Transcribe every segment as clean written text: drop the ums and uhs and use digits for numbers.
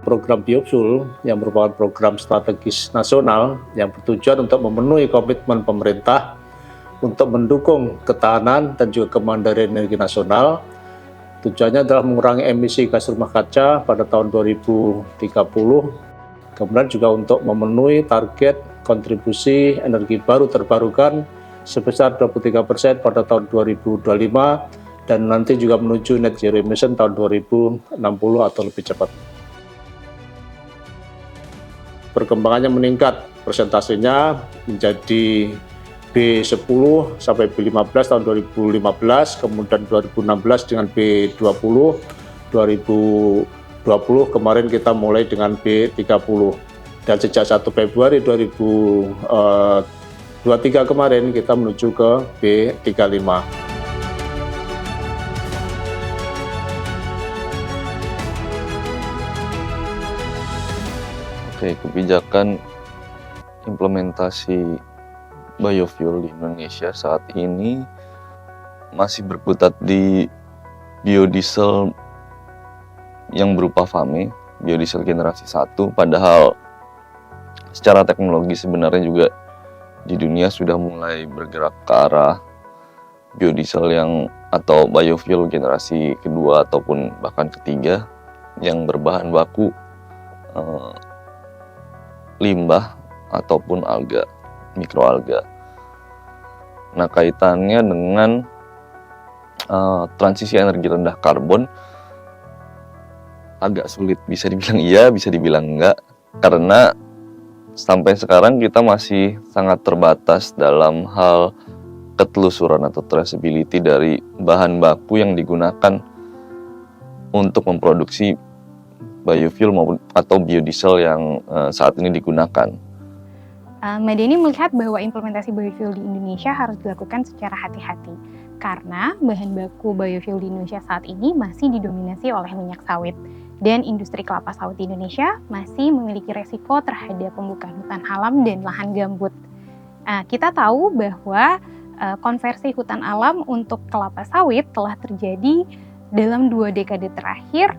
program biofuel yang merupakan program strategis nasional yang bertujuan untuk memenuhi komitmen pemerintah untuk mendukung ketahanan dan juga kemandirian energi nasional. Tujuannya adalah mengurangi emisi gas rumah kaca pada tahun 2030, kemudian juga untuk memenuhi target kontribusi energi baru terbarukan sebesar 23% pada tahun 2025 dan nanti juga menuju net zero emission tahun 2060 atau lebih cepat. Perkembangannya meningkat, persentasenya menjadi B10 sampai B15 tahun 2015, kemudian 2016 dengan B20, 2020 kemarin kita mulai dengan B30. Dan sejak 1 Februari 2023 kemarin kita menuju ke B35. Oke, kebijakan implementasi biofuel di Indonesia saat ini masih berkutat di biodiesel yang berupa FAME, biodiesel generasi 1, padahal secara teknologi sebenarnya juga di dunia sudah mulai bergerak ke arah biodiesel yang atau biofuel generasi kedua ataupun bahkan ketiga yang berbahan baku limbah ataupun alga, mikroalga. Nah, kaitannya dengan transisi energi rendah karbon agak sulit, bisa dibilang iya, bisa dibilang enggak, karena sampai sekarang kita masih sangat terbatas dalam hal ketelusuran atau traceability dari bahan baku yang digunakan untuk memproduksi biofuel maupun atau biodiesel yang saat ini digunakan. Mbak Deni melihat bahwa implementasi biofuel di Indonesia harus dilakukan secara hati-hati karena bahan baku biofuel di Indonesia saat ini masih didominasi oleh minyak sawit dan industri kelapa sawit di Indonesia masih memiliki resiko terhadap pembukaan hutan alam dan lahan gambut. Kita tahu bahwa konversi hutan alam untuk kelapa sawit telah terjadi dalam 2 dekade terakhir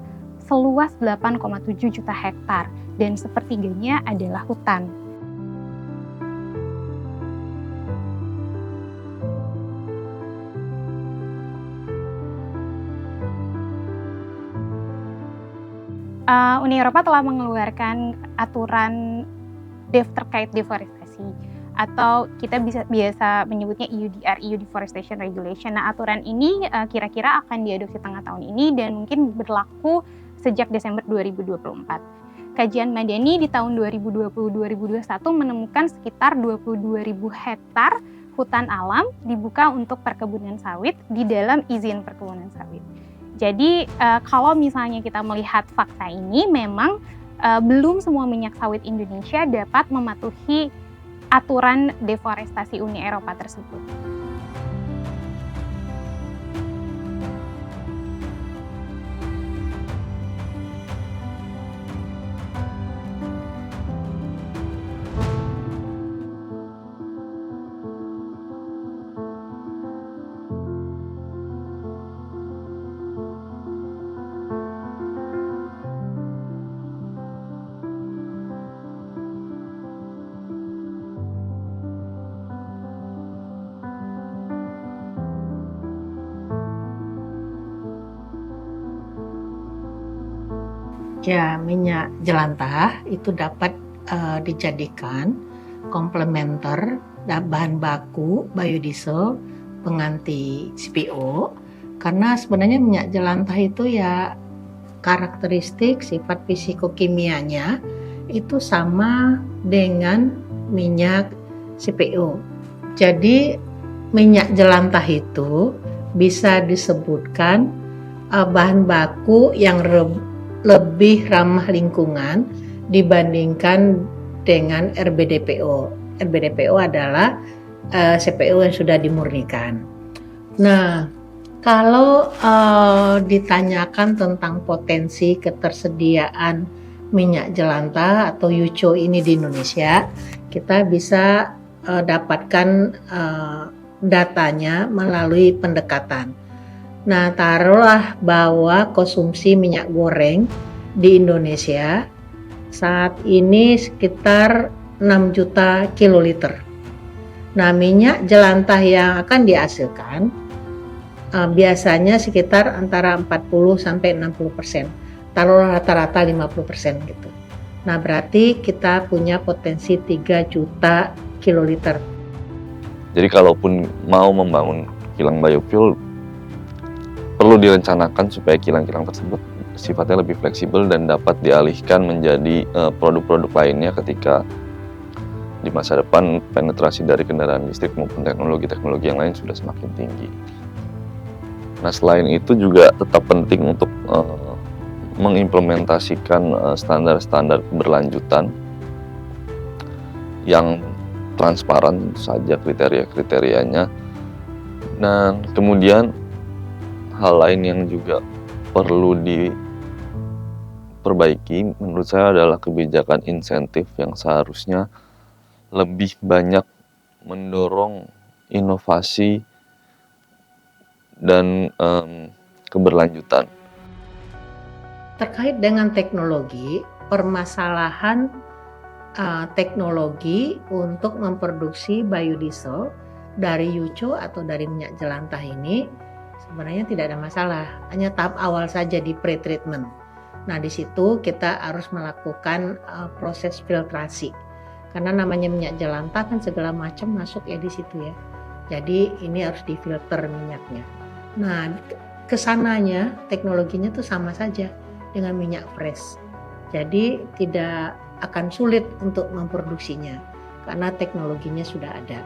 seluas 8,7 juta hektar dan sepertiganya adalah hutan. Uni Eropa telah mengeluarkan aturan terkait deforestasi atau kita biasa menyebutnya EUDR, EU Deforestation Regulation. Nah, aturan ini kira-kira akan diadopsi tengah tahun ini dan mungkin berlaku sejak Desember 2024. Kajian Mbak Deni di tahun 2020-2021 menemukan sekitar 22.000 hektar hutan alam dibuka untuk perkebunan sawit di dalam izin perkebunan sawit. Jadi kalau misalnya kita melihat fakta ini, memang belum semua minyak sawit Indonesia dapat mematuhi aturan deforestasi Uni Eropa tersebut. Ya, minyak jelantah itu dapat dijadikan komplementer bahan baku biodiesel pengganti CPO, karena sebenarnya minyak jelantah itu ya karakteristik sifat fisikokimianya itu sama dengan minyak CPO. Jadi minyak jelantah itu bisa disebutkan bahan baku yang lebih ramah lingkungan dibandingkan dengan RBDPO. RBDPO adalah CPO yang sudah dimurnikan. Nah, kalau ditanyakan tentang potensi ketersediaan minyak jelantah atau UCO ini di Indonesia, kita bisa dapatkan datanya melalui pendekatan. Nah, taruhlah bahwa konsumsi minyak goreng di Indonesia Saat ini sekitar 6 juta kiloliter. Nah, minyak jelantah yang akan dihasilkan biasanya sekitar antara 40 sampai 60%. Taruhlah rata-rata 50% gitu. Nah, berarti kita punya potensi 3 juta kiloliter. Jadi kalaupun mau membangun kilang biofuel, perlu direncanakan supaya kilang-kilang tersebut sifatnya lebih fleksibel dan dapat dialihkan menjadi produk-produk lainnya ketika di masa depan penetrasi dari kendaraan listrik maupun teknologi-teknologi yang lain sudah semakin tinggi. Nah, selain itu juga tetap penting untuk mengimplementasikan standar-standar keberlanjutan yang transparan saja kriteria-kriterianya. Dan kemudian hal lain yang juga perlu diperbaiki menurut saya adalah kebijakan insentif yang seharusnya lebih banyak mendorong inovasi dan keberlanjutan. Terkait dengan teknologi, permasalahan teknologi untuk memproduksi biodiesel dari yuco atau dari minyak jelantah ini sebenarnya tidak ada masalah, hanya tahap awal saja di pre-treatment. Nah, di situ kita harus melakukan proses filtrasi. Karena namanya minyak jelantah kan segala macam masuk ya di situ ya. Jadi ini harus difilter minyaknya. Nah, kesananya teknologinya tuh sama saja dengan minyak fresh. Jadi tidak akan sulit untuk memproduksinya karena teknologinya sudah ada.